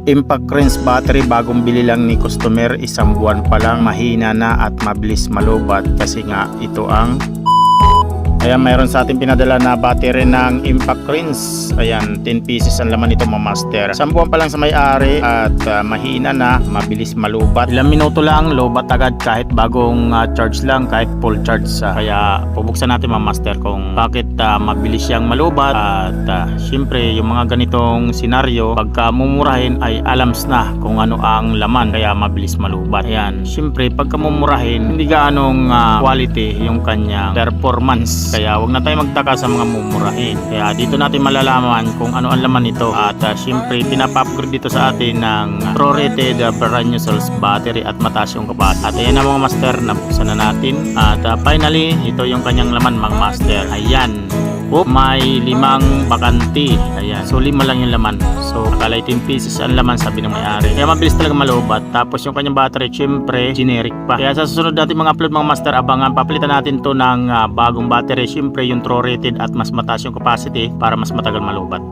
Impact Range battery, bagong bili lang ni customer, isang buwan pa lang, mahina na at mabilis malubat kasi nga ito ang ayan, mayroon sa ating pinadala na battery ng Impact Range. Ayan, 10 pieces ang laman nito, mga master. Isang buwan pa lang sa may-ari at mahina na, mabilis malubat. Ilang minuto lang, lubat agad kahit bagong charge lang, kahit full charge. Kaya pubuksan natin, mga master, kung bakit mabilis siyang malubat. At syempre, yung mga ganitong senaryo, pagka mumurahin ay alams na kung ano ang laman, kaya mabilis malubat. Ayan, syempre, pagka mumurahin, hindi gaanong quality yung kanyang performance. Kaya wag na tayo magtaka sa mga mumurahin. Kaya dito natin malalaman kung ano ang laman nito. At syempre pinapa-upgrade dito sa atin ng prorated brand new cells battery at mataas yung kapasitor. At ayan na, mga master, nabuksan na natin. At finally, ito yung kanyang laman, mga master. Ayan. Oh, may 5 bakanti. Ayan. So 5 lang yung laman. So akala 10 pieces ang laman, sabi ng may-ari. Kaya mabilis talaga malubat. Tapos yung kanyang battery, syempre generic pa. Kaya sa susunod natin mga upload, mga master, abangan, papalitan natin to ng bagong battery. Syempre yung True rated at mas mataas yung capacity para mas matagal malubat.